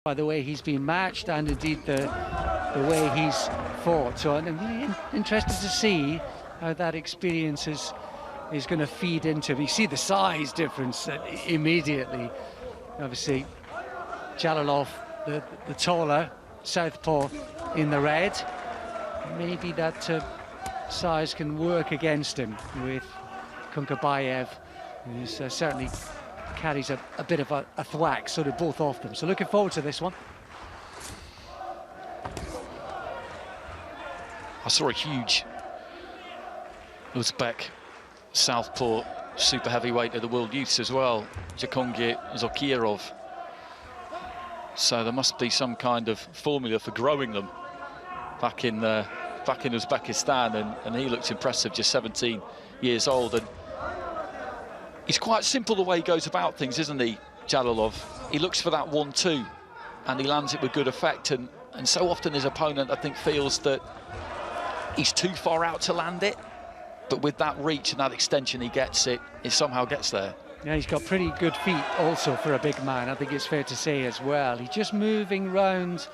by the way he's been matched and indeed the way he's fought. So I'm really interested to see how that experience is going to feed into him. You see the size difference immediately. Obviously, Джалолов, the taller southpaw in the red. Maybe that size can work against him with Kункабаев, who certainly carries a bit of a thwack, so do both of them. So looking forward to this one. I saw a huge Uzbek southpaw super heavyweight of the World Youths as well, Jahongir Zokirov. So there must be some kind of formula for growing them back in Uzbekistan, and he looks impressive, just 17 years old. And he's quite simple the way he goes about things, isn't he, Джалолов? He looks for that 1-2 and he lands it with good effect, and so often his opponent, I think, feels that he's too far out to land it, but with that reach and that extension he gets it somehow gets there. Yeah, he's got pretty good feet also for a big man, I think it's fair to say as well. He's just moving round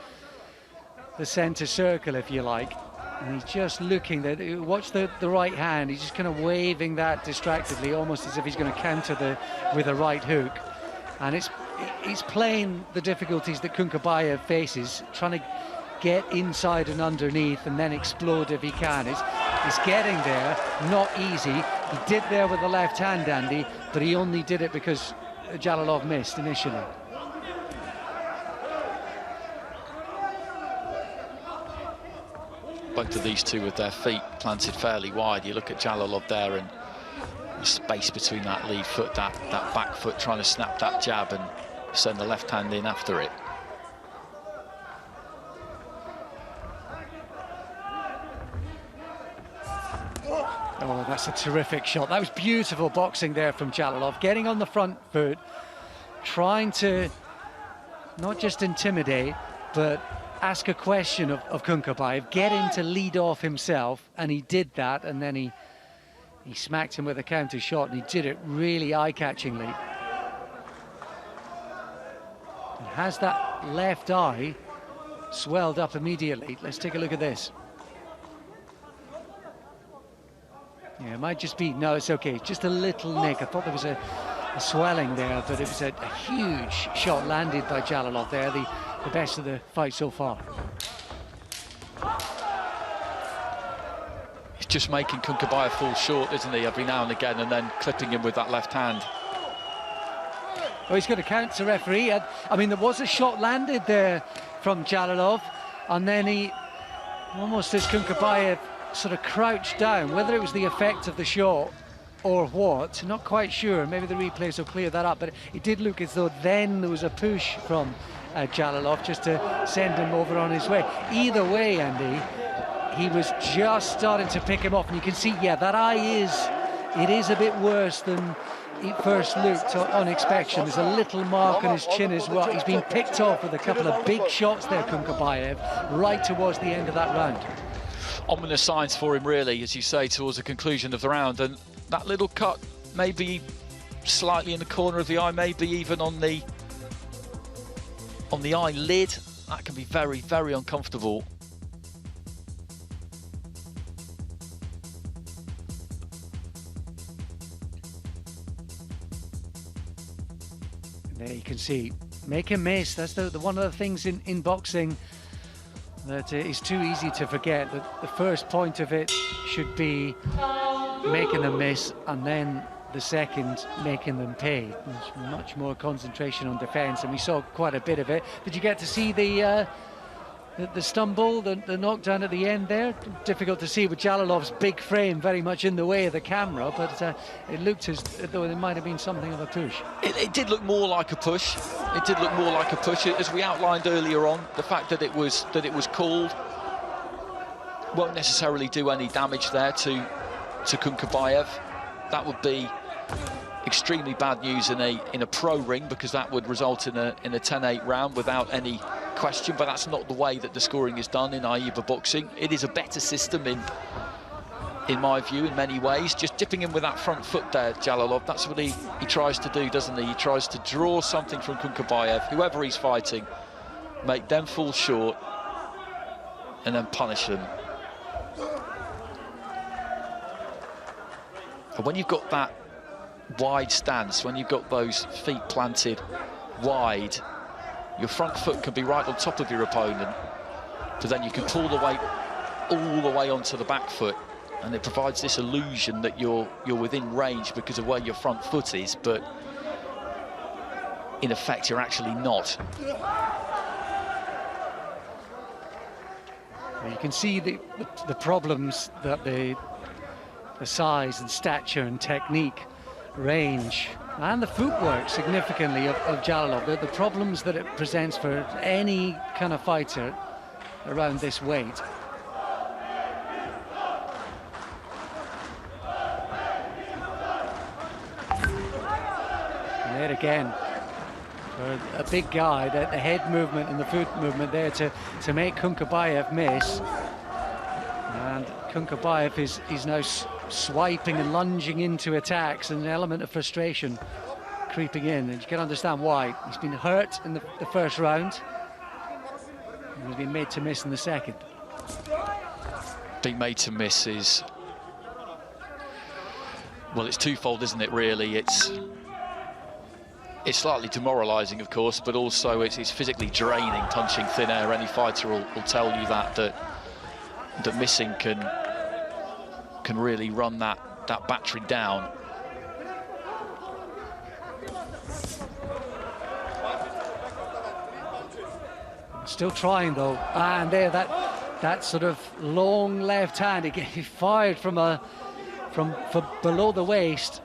the centre circle, if you like, and he's just looking there. Watch the right hand, he's just kind of waving that distractedly, almost as if he's going to counter with a right hook. And he's playing the difficulties that Kункабаев faces, trying to get inside and underneath and then explode if he can. He's getting there, not easy. He did there with the left hand, Andy, but he only did it because Джалолов missed initially. Both of these two with their feet planted fairly wide. You look at Джалолов there, and the space between that lead foot, that back foot, trying to snap that jab and send the left hand in after it. Oh, that's a terrific shot. That was beautiful boxing there from Джалолов, getting on the front foot, trying to not just intimidate, but ask a question of Kункабаев, get him to lead off himself, and he did that, and then he smacked him with a counter shot, and he did it really eye-catchingly. And has that left eye swelled up immediately. Let's take a look at this. Yeah, it might just be, no, it's okay, just a little nick. I thought there was a swelling there, but it was a huge shot landed by Джалолов there, the best of the fight so far. He's just making Kункабаев fall short, isn't he, every now and again, and then clipping him with that left hand. Well, he's got to count to referee. I mean, there was a shot landed there from Джалолов, and then he, almost as Kункабаев sort of crouched down, whether it was the effect of the shot or what, not quite sure. Maybe the replays will clear that up, but it did look as though then there was a push from Джалолов just to send him over on his way. Either way, Andy, he was just starting to pick him off, and you can see, yeah, that eye is a bit worse than it first looked on inspection. There's a little mark on his chin as well. He's been picked off with a couple of big shots there, Kункабаев, right towards the end of that round. Ominous signs for him, really, as you say, towards the conclusion of the round. And that little cut, maybe slightly in the corner of the eye, maybe even on the eyelid, that can be very, very uncomfortable. There you can see, make him miss. That's the one of the things in boxing that is too easy to forget, that the first point of it should be making them miss, and then the second making them pay. There's much more concentration on defence, and we saw quite a bit of it. Did you get to see the stumble, the knockdown at the end there? Difficult to see with Jalolov's big frame very much in the way of the camera, but it looked as though there might have been something of a push. It did look more like a push. It did look more like a push. As we outlined earlier on, the fact that it was called won't necessarily do any damage there to Kункабаев. That would be extremely bad news in a pro ring, because that would result in a 10-8 round without any question. But that's not the way that the scoring is done in AIBA boxing. It is a better system in my view, in many ways. Just dipping in with that front foot there, Джалолов, that's what he tries to do, doesn't he? He tries to draw something from Kункабаев, whoever he's fighting, make them fall short, and then punish them. And when you've got that wide stance, when you've got those feet planted wide, your front foot can be right on top of your opponent, but then you can pull the weight all the way onto the back foot, and it provides this illusion that you're within range because of where your front foot is, but in effect you're actually not. Well, you can see the problems that the size and stature and technique, range, and the footwork significantly of Джалолов, the problems that it presents for any kind of fighter around this weight. And there again, for a big guy, the head movement and the foot movement there to make Kункабаев miss. And Kункабаев is now swiping and lunging into attacks, and an element of frustration creeping in, and you can understand why. He's been hurt in the first round, and he's been made to miss in the second. Being made to miss is, well, it's twofold, isn't it, really? It's slightly demoralising, of course, but also it's physically draining, punching thin air. Any fighter will tell you that missing can really run that battery down. Still trying though, and there that sort of long left hand, he fired from below the waist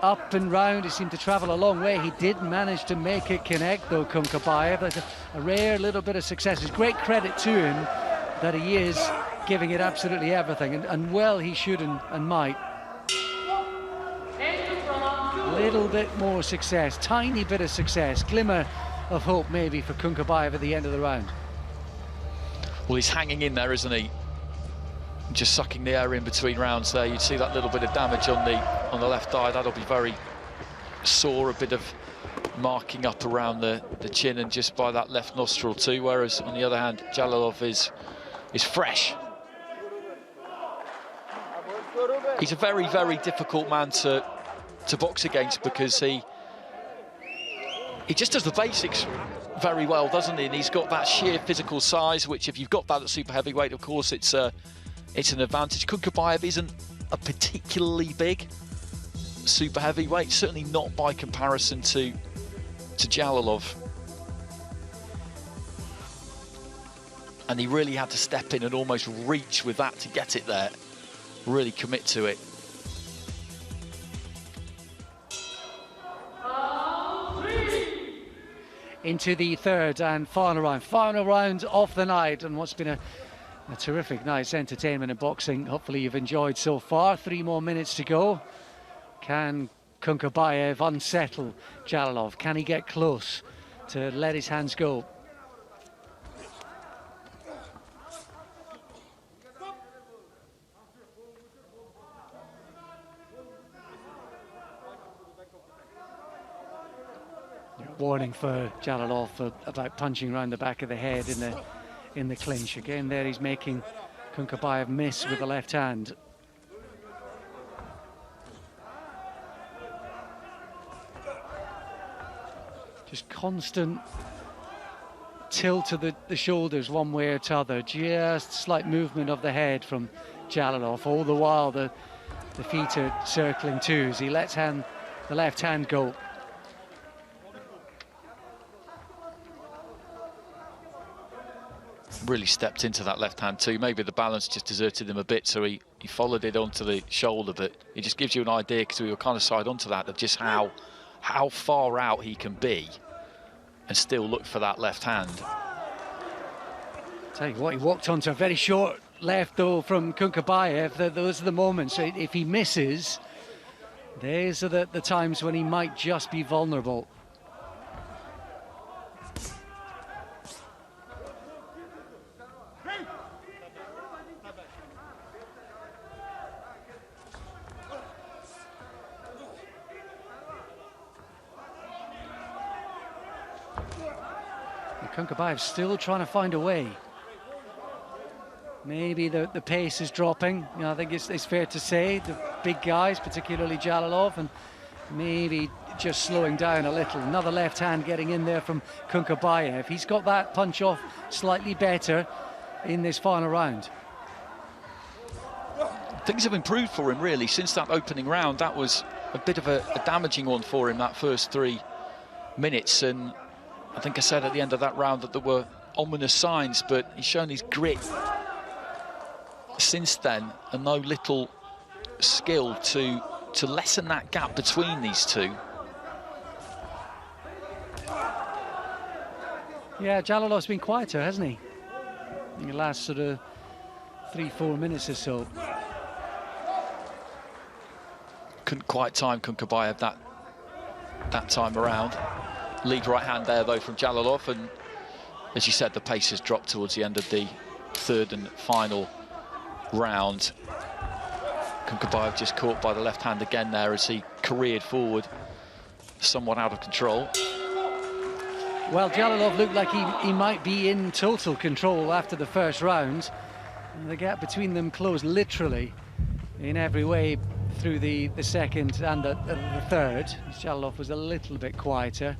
up and round. He seemed to travel a long way. He did manage to make it connect though, Kункабаев. That's a rare little bit of success. It's great credit to him that he is giving it absolutely everything, and well he should and might. A little bit more success, tiny bit of success, glimmer of hope maybe for Kункабаев at the end of the round. Well, he's hanging in there, isn't he? Just sucking the air in between rounds there. You'd see that little bit of damage on the left eye. That'll be very sore, a bit of marking up around the chin and just by that left nostril too, whereas on the other hand Джалолов is fresh. He's a very, very difficult man to box against because he just does the basics very well, doesn't he? And he's got that sheer physical size, which if you've got that at super heavyweight, of course, it's an advantage. Kункабаев isn't a particularly big super heavyweight, certainly not by comparison to Джалолов. And he really had to step in and almost reach with that to get it there, really commit to it. Into the third and final round of the night, and what's been a terrific night's entertainment in boxing. Hopefully you've enjoyed so far. 3 more minutes to go. Can Kункабаев unsettle Джалолов? Can he get close to let his hands go? Warning for Джалолов about punching around the back of the head in the clinch. Again there he's making Kункабаев miss with the left hand. Just constant tilt of the shoulders one way or t'other, just slight movement of the head from Джалолов. All the while the feet are circling too as he lets the left hand go. Really stepped into that left hand too. Maybe the balance just deserted him a bit, so he followed it onto the shoulder, but it just gives you an idea, because we were kind of side onto that, of just how far out he can be and still look for that left hand. Tell you what, he walked onto a very short left though from Kункабаев. Those are the moments. So if he misses, these are the times when he might just be vulnerable. Kунkabayev still trying to find a way. Maybe the pace is dropping. You know, I think it's fair to say the big guys, particularly Джалолов, and maybe just slowing down a little. Another left hand getting in there from Kункабаев. He's got that punch off slightly better in this final round. Things have improved for him, really, since that opening round. That was a bit of a damaging one for him, that first 3 minutes. And I think I said at the end of that round that there were ominous signs, but he's shown his grit since then, and no little skill to lessen that gap between these two. Yeah, Jalolov's been quieter, hasn't he? In the last sort of 3-4 minutes or so. Couldn't quite time Kункабаев that time around. Lead right hand there though from Джалолов, and as you said, the pace has dropped towards the end of the third and final round. Kункабаев just caught by the left hand again there as he careered forward, somewhat out of control. Well, Джалолов looked like he might be in total control after the first round. And the gap between them closed literally in every way through the second and the third. Джалолов was a little bit quieter.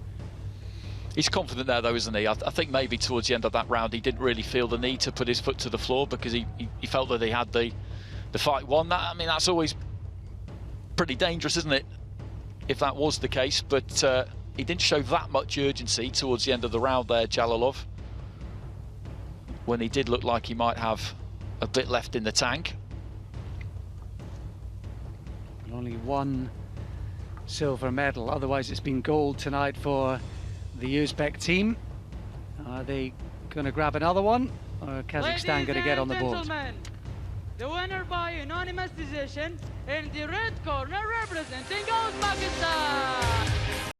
He's confident there though, isn't he? I think maybe towards the end of that round he didn't really feel the need to put his foot to the floor because he felt that he had the fight won. I mean, that's always pretty dangerous, isn't it, if that was the case? But he didn't show that much urgency towards the end of the round there, Джалолов, when he did look like he might have a bit left in the tank. Only one silver medal, otherwise it's been gold tonight for the Uzbek team. Are they going to grab another one, or Kazakhstan going to get on the board? The winner by unanimous decision in the red corner representing Uzbekistan,